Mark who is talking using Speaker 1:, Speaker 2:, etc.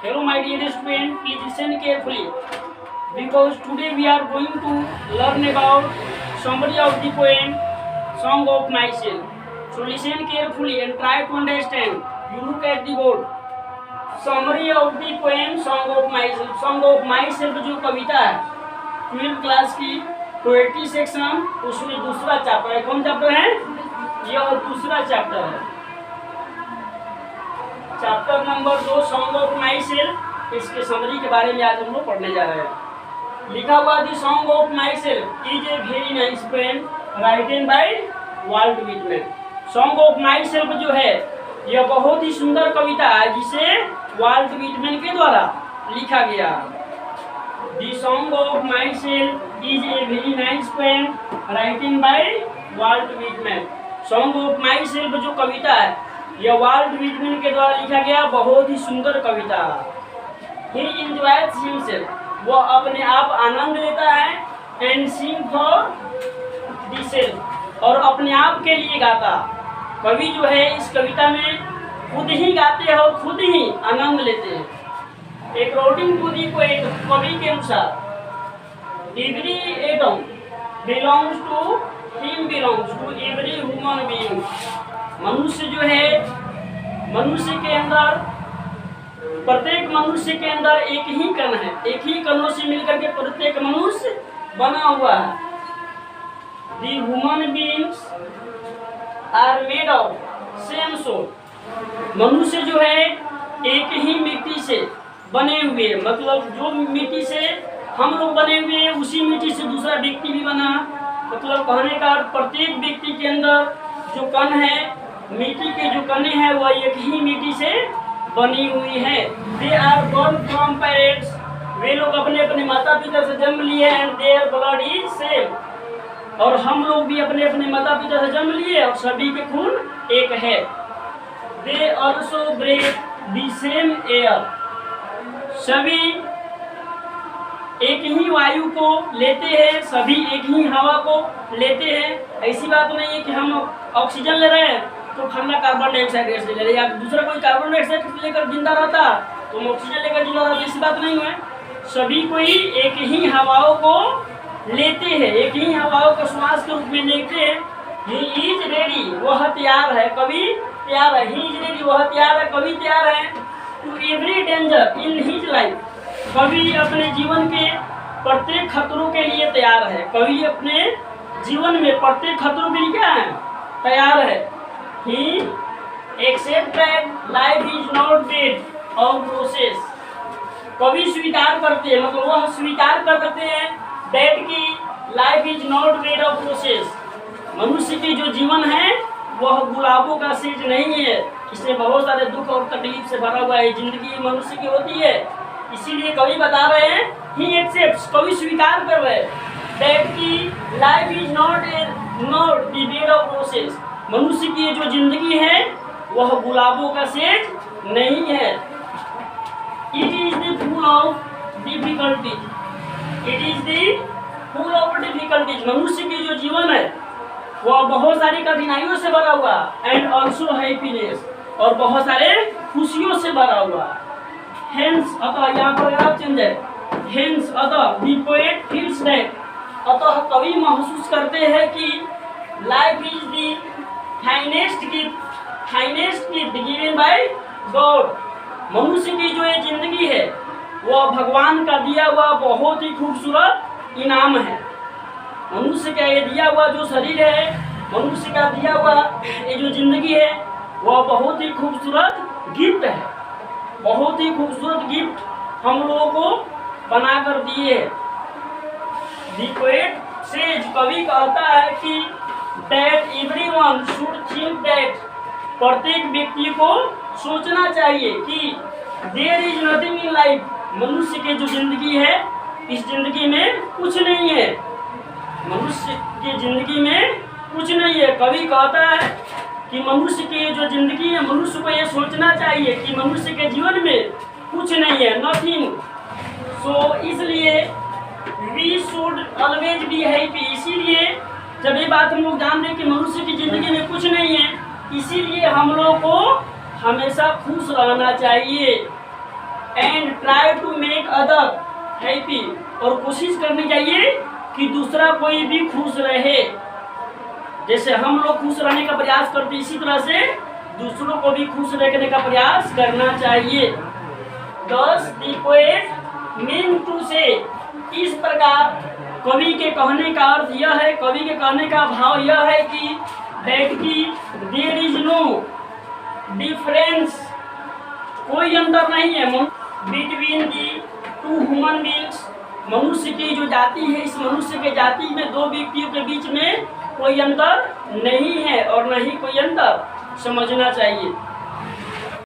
Speaker 1: Hello my dear student, please listen carefully because today we are going to learn about summary of the poem Song of Myself. So listen carefully and try to understand. You look at the board. Summary of the poem Song of Myself. Song of Myself जो कविता है 12th class की poetry section, उसमें दूसरा chapter है। कौन chapter है? यह दूसरा चैप्टर है, chapter number 2 song of my self. इसके समरी के बारे में आज हम लोग पढ़ने जा रहे हैं। लिखा हुआ the song of myself is a very nice poem written by Walt Whitman. Song of myself जो है यह बहुत ही सुंदर कविता है जिसे वाल्ट व्हिटमैन के द्वारा लिखा गया। The song of myself is a very nice poem written by Walt Whitman. Song of myself जो कविता है यह वाल्ट व्हिटमैन के द्वारा लिखा गया बहुत ही सुंदर कविता। ही एंजॉयज हिमसेल्फ, वह अपने आप आनंद लेता है। And sing for the self, और अपने आप के लिए गाता। कवि जो है इस कविता में खुद ही गाते हैं और खुद ही आनंद लेते हैं। अकॉर्डिंग टू दी पोएट, कवि के अनुसार every atom belongs to him, belongs to every human being. मनुष्य जो है, मनुष्य के अंदर, प्रत्येक मनुष्य के अंदर एक ही कण है, एक ही कणों से मिलकर के प्रत्येक मनुष्य बना हुआ है। The human beings are made of same soul. मनुष्य जो है एक ही मिट्टी से बने हुए, मतलब जो मिट्टी से हम लोग बने हुए हैं उसी मिट्टी से दूसरा व्यक्ति भी बना। मतलब कहने का प्रत्येक व्यक्ति के अंदर जो कण है, मिट्टी के जो कणे हैं वह एक ही मिट्टी से बनी हुई है। They are born from parents, वे लोग अपने अपने माता पिता से जन्म लिए। And their blood is same, और हम लोग भी अपने अपने माता पिता से जन्म लिए और सभी के खून एक है। They also breathe the same air, सभी एक ही वायु को लेते हैं, सभी एक ही हवा को लेते हैं। ऐसी बात नहीं है कि हम ऑक्सीजन ले रहे हैं तो फला कार्बन डाइऑक्साइड गैस ले रहे हैं, या दूसरा कोई कार्बन डाइऑक्साइड लेकर जिंदा रहता तो हम ऑक्सीजन लेकर जिंदा रहता। ऐसी बात नहीं है, सभी कोई एक ही हवाओं को लेते हैं, एक ही हवाओं को श्वास के रूप में लेते हैं। ही इज रेडी, वह तैयार है, कवि तैयार है। ही इज रेडी, वह तैयार है, कवि तैयार है। To every danger in his life, कवि अपने जीवन के प्रत्येक खतरों के लिए तैयार है। कवि अपने जीवन में प्रत्येक खतरों के लिए क्या है? तैयार है। He accept that life is not dead or process, कवि स्वीकार करते हैं, मतलब वह स्वीकार करते हैं that की लाइफ इज नॉट डेड और प्रोसेस। मनुष्य की जो जीवन है वह गुलाबों का सेज नहीं है, इसमें बहुत सारे दुख और तकलीफ से भरा हुआ है। जिंदगी मनुष्य की होती है, इसीलिए कवि बता रहे हैं ही एक्सेप्ट्स, कवि स्वीकार कर रहे हैं दैट की life is not the dead of process, मनुष्य की जो जिंदगी है वह गुलाबों का सेज नहीं है। It is the full of difficulties, it is the full of difficulties, मनुष्य की जो जीवन है वह बहुत सारी कठिनाइयों से भरा हुआ। एंड ऑल्सो हैप्पीनेस, और बहुत सारे खुशियों से भरा हुआ। हेंस, अतः यहाँ पर आप चेंज है, हेंस अतः द पोएट फील्स दैट, अतः कवि महसूस करते हैं कि life is the finest gift given by God, मनुष्य की जो ये जिंदगी है वह भगवान का दिया हुआ बहुत ही खूबसूरत इनाम है। मनुष्य का ये दिया हुआ जो शरीर है, मनुष्य का दिया हुआ ये जो जिंदगी है वह बहुत ही खूबसूरत गिफ्ट है, बहुत ही खूबसूरत गिफ्ट हम लोगों को बना कर दिए है। द पोएट सेज, कवि कहता है कि that everyone should think that, प्रत्येक व्यक्ति को सोचना चाहिए कि there is nothing in life, मनुष्य की जो जिंदगी है इस जिंदगी में कुछ नहीं है, मनुष्य की जिंदगी में कुछ नहीं है। कवि कहता है कि मनुष्य की जो जिंदगी है, मनुष्य को ये सोचना चाहिए कि मनुष्य के जीवन में कुछ नहीं है, नथिंग। सो इसलिए we should always be happy, इसीलिए जब ये बात हम लोग जान रहे कि मनुष्य की जिंदगी में कुछ नहीं है, इसीलिए हम लोग को हमेशा खुश रहना चाहिए। And try to make other happy, और कोशिश करनी चाहिए कि दूसरा कोई भी खुश रहे। जैसे हम लोग खुश रहने का प्रयास करते हैं, इसी तरह से दूसरों को भी खुश रखने का प्रयास करना चाहिए। Thus the poet mean to say, इस प्रकार कवि के कहने का अर्थ यह है, कवि के कहने का भाव यह है कि that की there is no difference, कोई अंतर नहीं है between the two human beings, मनुष्य की जो जाति है, इस मनुष्य के जाति में दो व्यक्तियों के बीच में कोई अंतर नहीं है और न ही कोई अंतर समझना चाहिए।